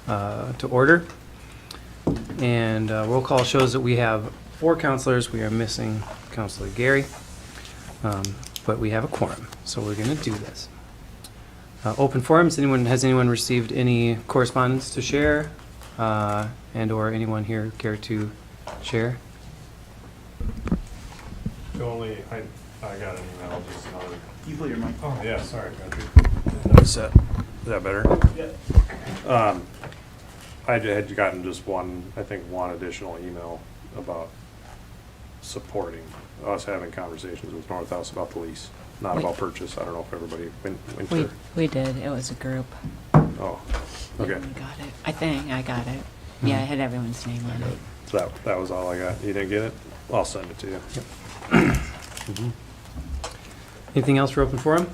to order. And roll call shows that we have 4 counselors. We are missing Counselor Gary, but we have a quorum, so we're going to do this. Open forums. Has anyone received any correspondence to share, and or anyone here care to share? The only, I got an email just on. You put your mic. Oh, yeah, sorry, Patrick. Is that better? Yeah. I had gotten just one additional email about supporting us having conversations with North House about the lease, not about purchase. I don't know if everybody went there. We did. It was a group. Oh, okay. We got it. I think I got it. Yeah, it had everyone's name on it. So that was all I got. You didn't get it? I'll send it to you. Anything else for open forum?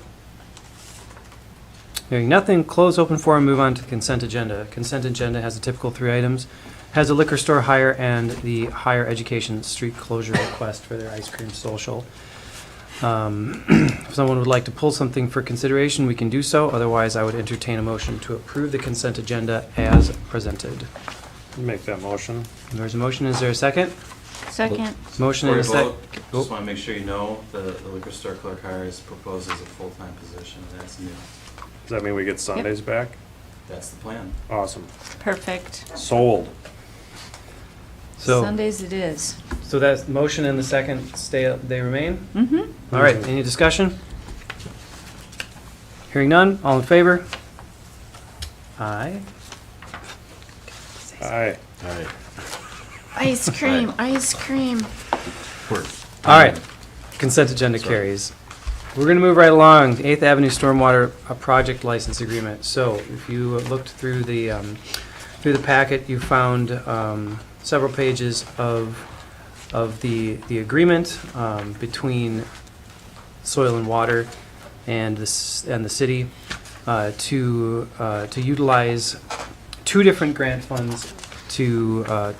Hearing nothing, close open forum, move on to the consent agenda. Consent agenda has a typical 3 items. Has a liquor store hire and the higher education street closure request for their ice cream social. If someone would like to pull something for consideration, we can do so. Otherwise, I would entertain a motion to approve the consent agenda as presented. Make that motion. There's a motion. Is there a second? Second. Motion and a Before you second. vote, just want to make sure you know the liquor store clerk hire is proposed as a full-time position. That's new. Does that mean we get Sundays back? That's the plan. Awesome. Perfect. Sold. So, Sundays it is. so that motion and the second they remain? Mm-hmm. All right, any discussion? Hearing none, all in favor? Aye. Aye. All Ice cream, ice cream. All right, consent agenda carries. We're going to move right along. 8th Avenue Stormwater project license agreement. So if you looked through the packet, you found several pages of the agreement between Soil and Water and the city to utilize 2 different grant funds to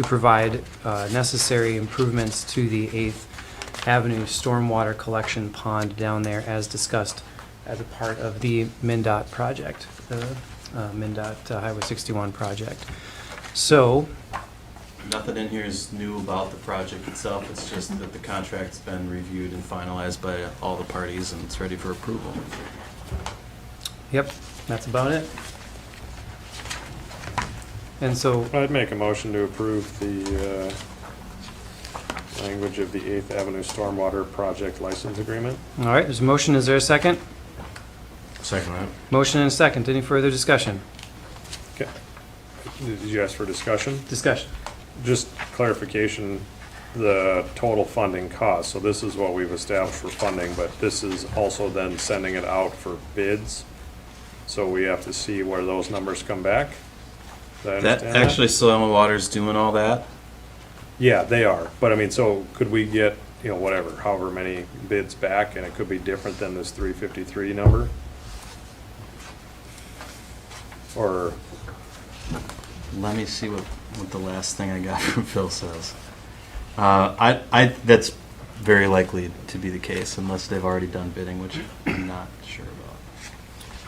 provide necessary improvements to the 8th Avenue stormwater collection pond down there, as discussed as a part of the MnDOT project, the MnDOT Highway 61 project. So, Nothing in here is new about the project itself. It's just that the contract's been reviewed and finalized by all the parties and it's ready for approval. yep, that's about it. And so, I'd make a motion to approve the language of the 8th Avenue Stormwater Project License Agreement. all right, there's a motion. Is there a second? Second that. Motion and a second. Any further discussion? Okay. Did you ask for discussion? Discussion. Just clarification, the total funding cost. So this is what we've established for funding, but this is also then sending it out for bids. So we have to see where those numbers come back. Did I That understand actually, Soil and Water's doing all that. Yeah, they are. But I mean, so could we get, whatever, however many bids back, and it could be different than this 353 number? Or, Let me see what the last thing I got from Phil says. That's very likely to be the case unless they've already done bidding, which I'm not sure about.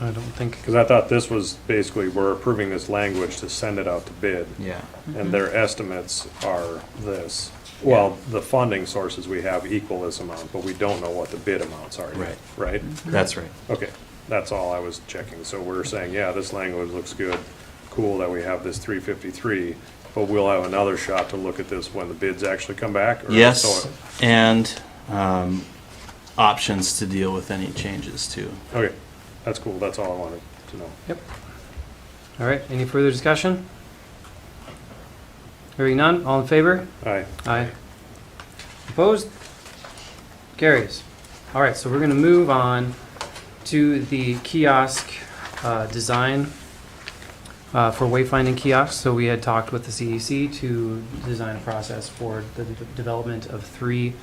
I don't think. because I thought this was basically, we're approving this language to send it out to bid. Yeah. And their estimates are this. Well, the funding sources we have equal this amount, but we don't know what the bid amounts are yet. Right? That's right. Okay, that's all I was checking. So we're saying, yeah, this language looks good. Cool that we have this 353, but we'll have another shot to look at this when the bids actually come back? Or Yes, so- and options to deal with any changes too. Okay, that's cool. That's all I wanted to know. Yep. All right, any further discussion? Hearing none, all in favor? Aye. Aye. Opposed? Carries. All right, so we're going to move on to the kiosk design for wayfinding kiosks. So we had talked with the CEC to design a process for the development of 3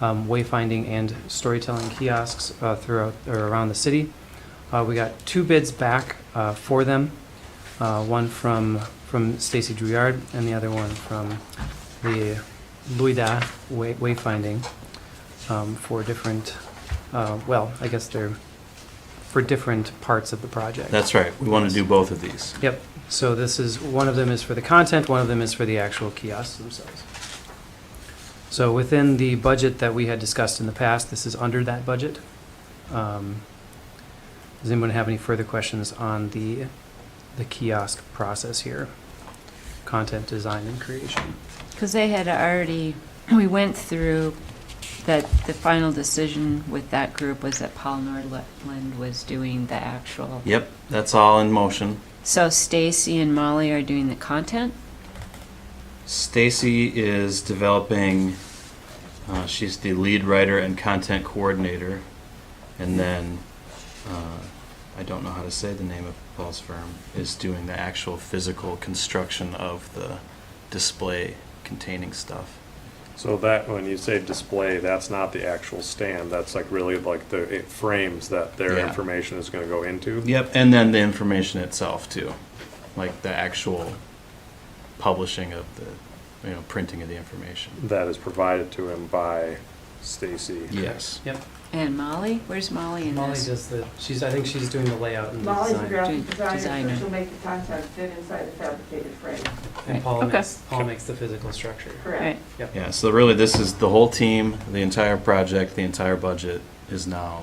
wayfinding and storytelling kiosks throughout or around the city. We got 2 bids back for them. One from Stacy Drouillard and the other one from the Luida Wayfinding for different, well, I guess they're for different parts of the project. That's right. We want to do both of these. Yep, so this is, one of them is for the content, one of them is for the actual kiosks themselves. So within the budget that we had discussed in the past, this is under that budget. Does anyone have any further questions on the kiosk process here? Content design and creation. Because they had already, we went through that the final decision with that group was that Paul Nordland was doing the actual. Yep, that's all in motion. So Stacy and Molly are doing the content? Stacy is developing, she's the lead writer and content coordinator. And then, I don't know how to say the name of Paul's firm, is doing the actual physical construction of the display containing stuff. So that, when you say display, that's not the actual stand, that's like really like the frames that their Yeah. information is gonna go into? Yep, and then the information itself too, like the actual publishing of the, printing of the information. That is provided to him by Stacy. Yes. Yep. And Molly? Where's Molly in Molly this? does I think she's doing the layout and the Molly's a design. graphic designer, Designer. so she'll make the content fit inside the fabricated frame. And Paul Okay. makes the physical structure. Correct. Right. Yep. Yeah, so really this is the whole team, the entire project, the entire budget is now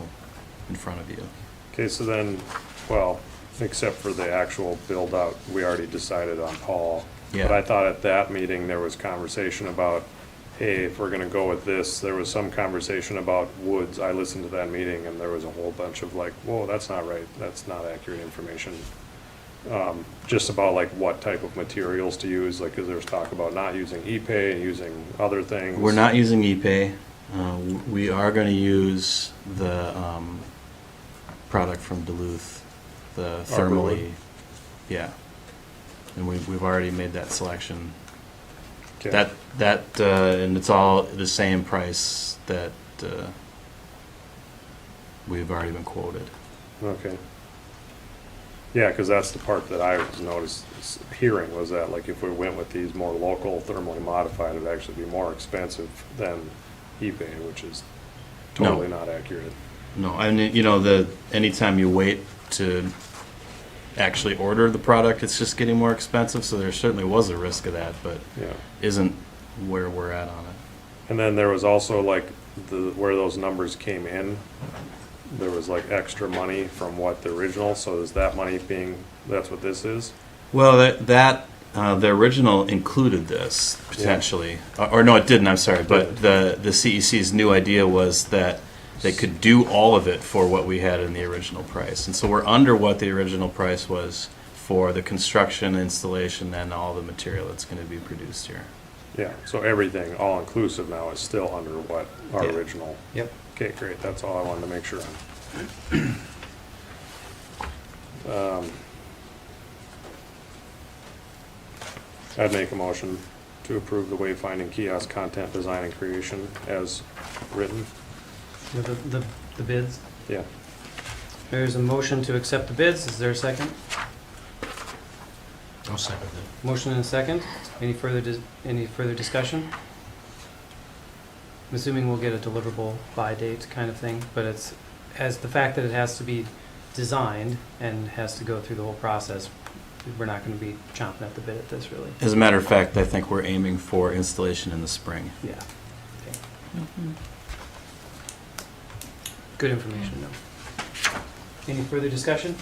in front of you. Okay, so then, well, except for the actual build-out, we already decided on Paul. Yeah. But I thought at that meeting, there was conversation about, hey, if we're gonna go with this, there was some conversation about woods. I listened to that meeting, and there was a whole bunch of like, whoa, that's not right, that's not accurate information. Just about like what type of materials to use, like, cause there was talk about not using Ipe and using other things. We're not using Ipe. We are going to use the product from Duluth, the thermally. Arborwood? Yeah. And we've already made that selection. Okay. And it's all the same price that we've already been quoted. Okay. Yeah, because that's the part that I was hearing was that like if we went with these more local thermally modified, it'd actually be more expensive than eBay, which is No. totally not accurate. No, I mean, anytime you wait to actually order the product, it's just getting more expensive, so there certainly was a risk of that, but Yeah. isn't where we're at on it. And then there was also like where those numbers came in, there was like extra money from what the original, so is that money that's what this is? Well, the original included this, potentially. Or no, it didn't, I'm sorry, but the CEC's new idea was that they could do all of it for what we had in the original price. And so we're under what the original price was for the construction, installation, and all the material that's going to be produced here. Yeah, so everything, all inclusive now is still under what our Yeah. original. Yep. Okay, great, that's all I wanted to make sure on. I'd make a motion to approve the Wayfinding kiosk content design and creation as written. With the bids. Yeah. There's a motion to accept the bids. Is there a second? I'll second that. Motion and a second. Any further discussion? I'm assuming we'll get a deliverable by date kind of thing, but it's, as the fact that it has to be designed and has to go through the whole process, we're not going to be chomping at the bit at this, really. As a matter of fact, I think we're aiming for installation in the spring. Yeah. Okay. Mhm. Good information, though. Any further discussion?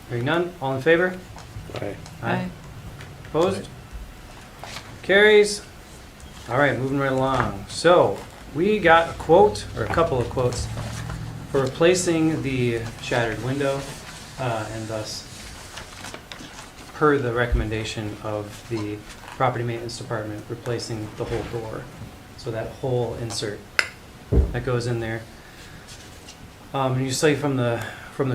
Hearing none, all in favor? Aye. Aye. Opposed? Carries. All right, moving right along. So, we got a quote, or a couple of quotes, for replacing the shattered window, and thus, per the recommendation of the property maintenance department, replacing the whole door. So that whole insert that goes in there. And you see from the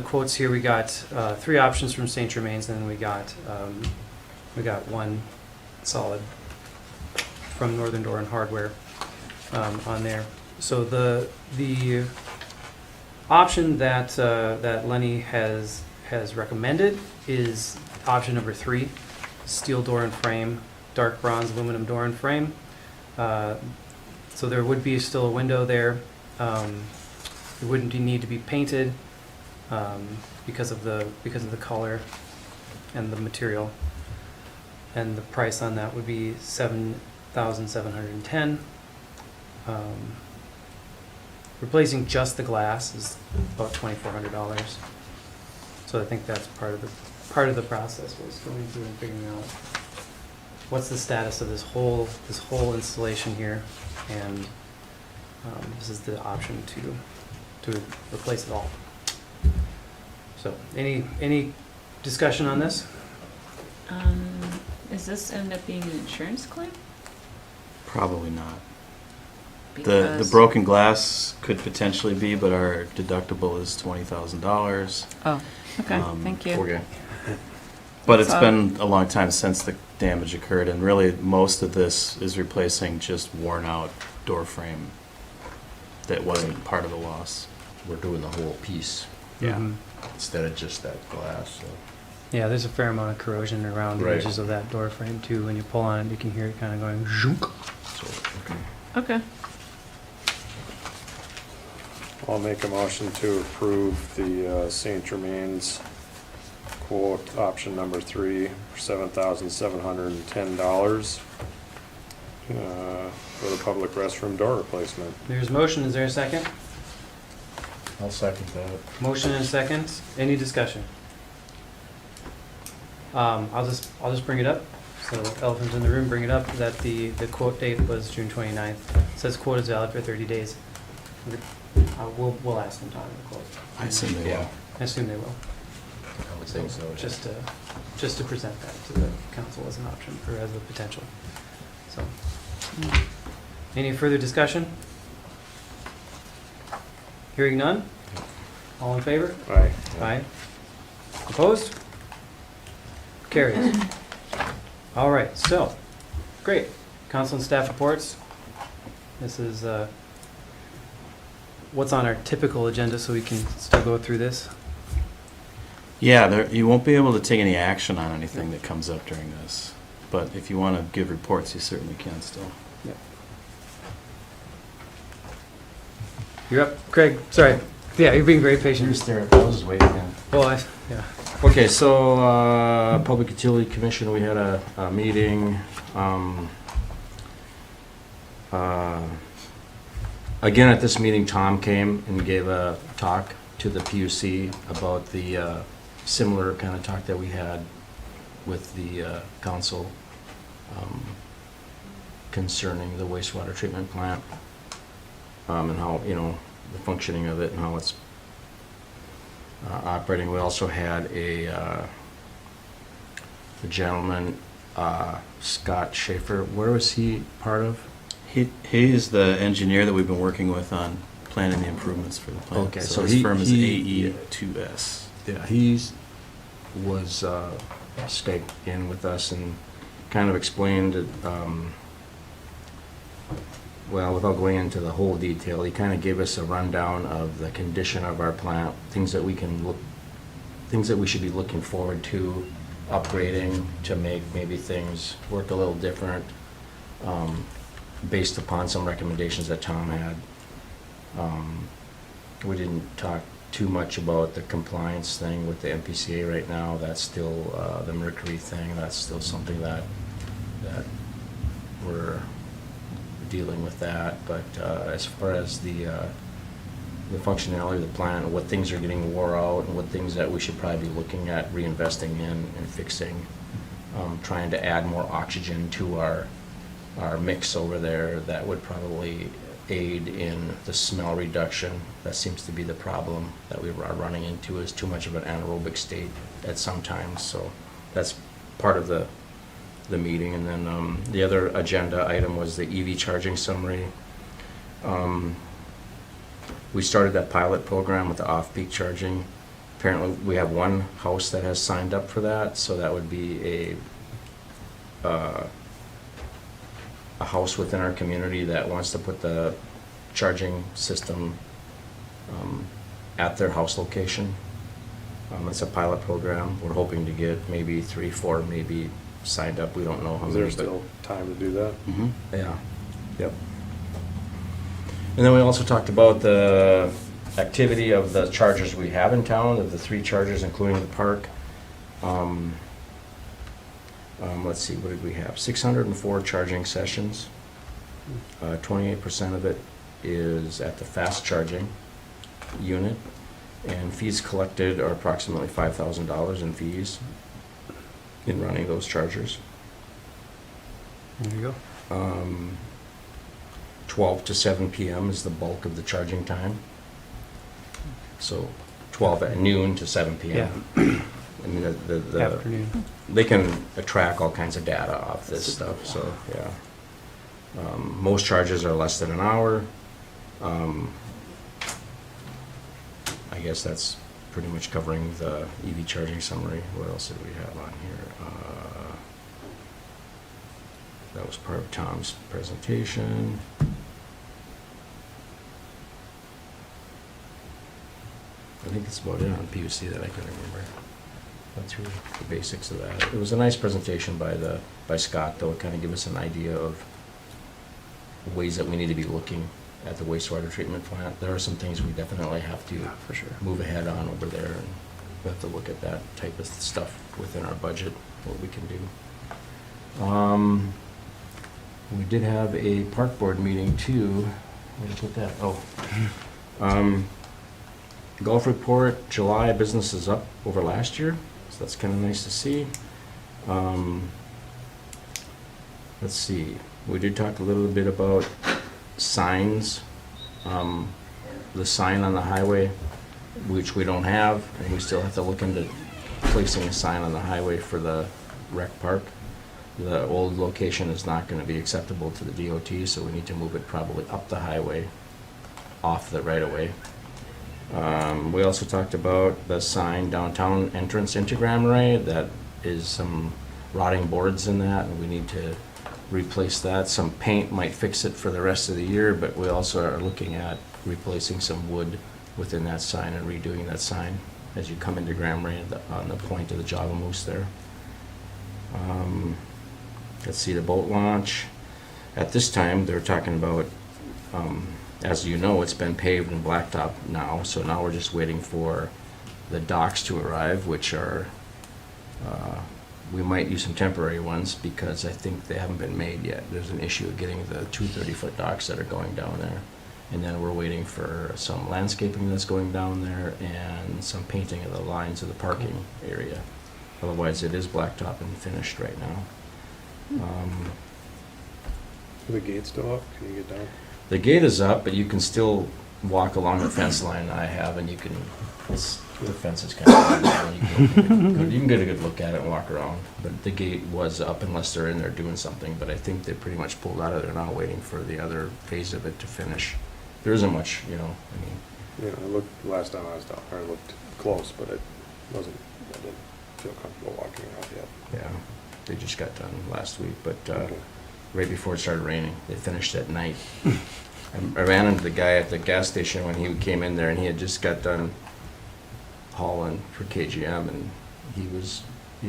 quotes here, we got 3 options from St. Germain's, and then we got one solid from Northern Door and Hardware on there. So the option that Lenny has recommended is option number 3, steel door and frame, dark bronze aluminum door and frame. So there would be still a window there. It wouldn't need to be painted because of the color and the material. And the price on that would be $7,710. Replacing just the glass is about $2,400. So I think that's part of the process was going through and figuring out what's the status of this whole installation here, and this is the option to replace it all. So any discussion on this? Does this end up being an insurance claim? Probably not. The Because- broken glass could potentially be, but our deductible is $20,000. Oh, okay, thank you. Okay. But it's So- been a long time since the damage occurred, and really, most of this is replacing just worn-out door frame that wasn't part of the loss. We're doing the whole piece Yeah. Mhm. instead of just that glass, so. Yeah, there's a fair amount of corrosion around the Right. edges of that door frame too. When you pull on it, you can hear it kind of going zhunk. So, okay. Okay. I'll make a motion to approve the St. Germain's quote, option number 3, for $7,710 for the public restroom door replacement. There's motion. Is there a second? I'll second that. Motion and a second. Any discussion? I'll just bring it up. So elephant in the room, bring it up that the quote date was June 29th. It says quote is valid for 30 days. We'll ask them time to quote. I assume they will. I assume they will. I would think so. yeah. Just to present that to the council as an option or as a potential. So, any further discussion? Hearing none? All in favor? Aye. Aye. Opposed? Carries. All right, so, great. Council and staff reports. This is what's on our typical agenda, so we can still go through this. Yeah, you won't be able to take any action on anything that comes up during this. But if you want to give reports, you certainly can still. Yep. You're up, Craig. Sorry. Yeah, you're being very patient. You're staring, I was just waiting, yeah. Well, yeah. Okay, so, Public Utility Commission, we had a meeting, again, at this meeting, Tom came and gave a talk to the PUC about the, similar kind of talk that we had with the, council, concerning the wastewater treatment plant, and how, the functioning of it and how it's operating. We also had a gentleman, Scott Schaefer. Where was he part of? He's the engineer that we've been working with on planning the improvements for the plant. Okay, So so his firm is he- AE2S. Yeah, he was staked in with us and kind of explained it, well, without going into the whole detail, he kind of gave us a rundown of the condition of our plant, things that we should be looking forward to upgrading to make maybe things work a little different, based upon some recommendations that Tom had. We didn't talk too much about the compliance thing with the MPCA right now. That's still the mercury thing. That's still something that we're dealing with that. But as far as the functionality of the plant, what things are getting wore out, and what things that we should probably be looking at reinvesting in and fixing, trying to add more oxygen to our mix over there, that would probably aid in the smell reduction. That seems to be the problem that we are running into, is too much of an anaerobic state at some times. So that's part of the meeting. And then the other agenda item was the EV charging summary. We started that pilot program with the off-peak charging. Apparently, we have one house that has signed up for that, so that would be a house within our community that wants to put the charging system at their house location. It's a pilot program. We're hoping to get maybe 3, 4 maybe signed up. We don't know how Is many. there still time to do that? Mhm. Yeah, yep. And then we also talked about the activity of the chargers we have in town, of the 3 chargers, including the park. Let's see, what did we have? 604 charging sessions. 28% of it is at the fast charging unit, and fees collected are approximately $5,000 in fees in running those chargers. There you go. 12 to 7 p.m. is the bulk of the charging time. So 12 at noon to 7 p.m. I mean, the Afternoon. they can track all kinds of data off this stuff, so, yeah. Most charges are less than an hour. I guess that's pretty much covering the EV charging summary. What else did we have on here? That was part of Tom's presentation. I think that's about it on PUC that I can remember. Went through the basics of that. It was a nice presentation by Scott, though. It kind of gave us an idea of ways that we need to be looking at the wastewater treatment plant. There are some things we definitely have to For sure. move ahead on over there, and we have to look at that type of stuff within our budget, what we can do. We did have a park board meeting too. Where did I put that? Oh. Golf report, July business is up over last year, so that's kind of nice to see. Let's see, we did talk a little bit about signs. The sign on the highway, which we don't have, and we still have to look into placing a sign on the highway for the rec park. The old location is not going to be acceptable to the DOT, so we need to move it probably up the highway, off the right-of-way. We also talked about the sign downtown entrance into Marais. That is some rotting boards in that, and we need to replace that. Some paint might fix it for the rest of the year, but we also are looking at replacing some wood within that sign and redoing that sign as you come into Marais on the point of the Java Moose there. Let's see, the boat launch. At this time, they're talking about, as you know, it's been paved and blacktop now, so now we're just waiting for the docks to arrive, which are, we might use some temporary ones because I think they haven't been made yet. There's an issue of getting the 2 30-foot docks that are going down there. And then we're waiting for some landscaping that's going down there and some painting of the lines of the parking area. Otherwise, it is blacktop and finished right now. Are the gates still up? Can you get down? The gate is up, but you can still walk along the fence line I have, and you can, the fence is kind of down. You can get a good look at it and walk around. But the gate was up unless they're in there doing something, but I think they pretty much pulled out of there now, waiting for the other phase of it to finish. There isn't much, I mean. Yeah, I looked, last time I was down there, I looked close, but I didn't feel comfortable walking around yet. Yeah, they just got done last week, but Okay. right before it started raining, they finished at night. I ran into the guy at the gas station when he came in there, and he had just got done hauling for KGM, and he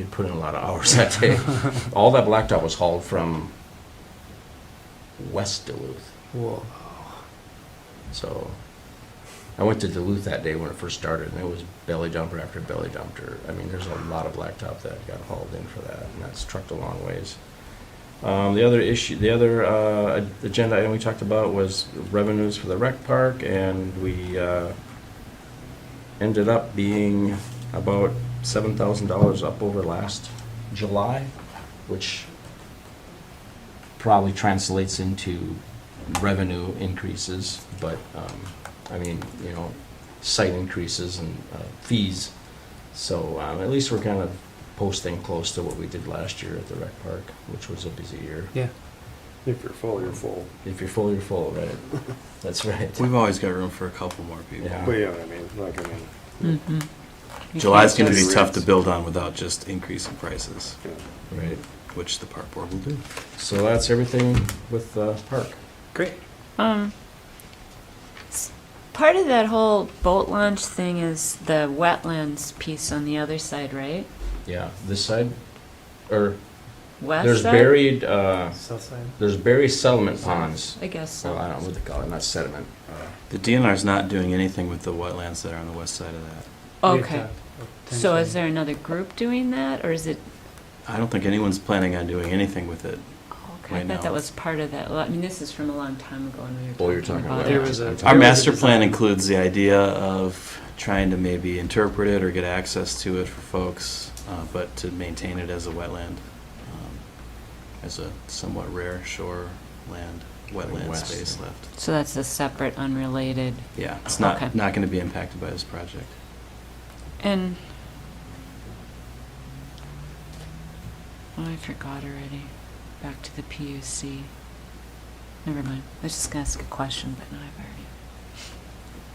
had put in a lot of hours that day. All that blacktop was hauled from West Duluth. Whoa. So I went to Duluth that day when it first started, and it was belly dumper after belly dumper. I mean, there's a lot of blacktop that got hauled in for that, and that's trucked a long ways. The other agenda item we talked about was revenues for the rec park, and we ended up being about $7,000 up over last July, which probably translates into revenue increases, but I mean, site increases and fees. So at least we're kind of posting close to what we did last year at the rec park, which was a busy year. Yeah. If you're full, you're full. If you're full, you're full, right? That's right. We've always got room for a couple more people. Yeah. But yeah, I mean, July's going to be Just tough to rates. build on without just increasing prices, yeah. Right. which the park board will do. So that's everything with the park. Great. Part of that whole boat launch thing is the wetlands piece on the other side, right? Yeah, this side, or West There's side? buried, South side. there's buried settlement ponds. I guess so. Well, I don't know what they call it, not sediment. The DNR's not doing anything with the wetlands that are on the west side of that. We had Okay. talked about So is potentially- there another group doing that, or is it, I don't think anyone's planning on doing anything with it. okay, I Right thought now. that was part of that. I mean, this is from a long time ago when we Oh, were you're talking talking about about. There it. was a- Our There was a master plan design. includes the idea of trying to maybe interpret it or get access to it for folks, but to maintain it as a wetland, as a somewhat rare shoreland, wetland West, space yeah. left. So that's a separate, unrelated, Yeah, it's Okay. not going to be impacted by this project. and, oh, I forgot already. Back to the PUC. Never mind. I was just gonna ask a question, but now I've already.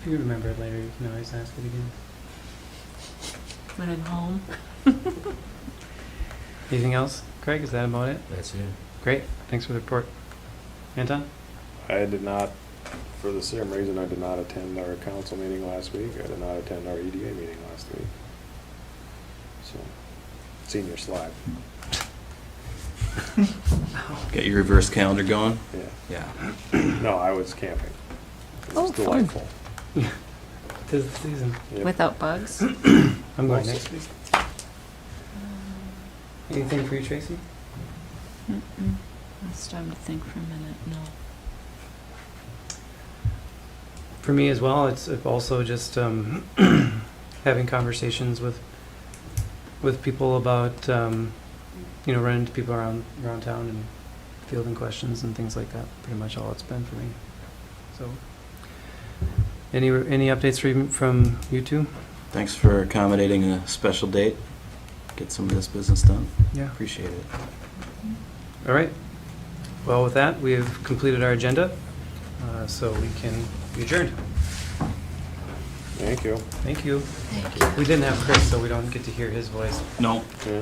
If you remember it later, you can always ask it again. When I'm home. Anything else? Craig, is that about it? That's it. Great, thanks for the report. Anton? I did not, for the same reason, I did not attend our council meeting last week. I did not attend our EDA meeting last week. So, senior slide, Get your reverse calendar going? yeah. Yeah. No, I was camping. It Oh, was fun. delightful. Tis the season. Yep. Without bugs? I'm going next week. Anything for you, Tracy? Mm-mm. Let's time to think for a minute. No. For me as well, it's also just having conversations with people about, running into people around town and fielding questions and things like that. Pretty much all it's been for me. So, any updates from you two? Thanks for accommodating a special date. Get some of this business done. Yeah. Appreciate it. All right. Well, with that, we have completed our agenda, so we can be adjourned. Thank you. Thank you. We didn't have Chris, so we don't get to hear his voice. No. Yeah.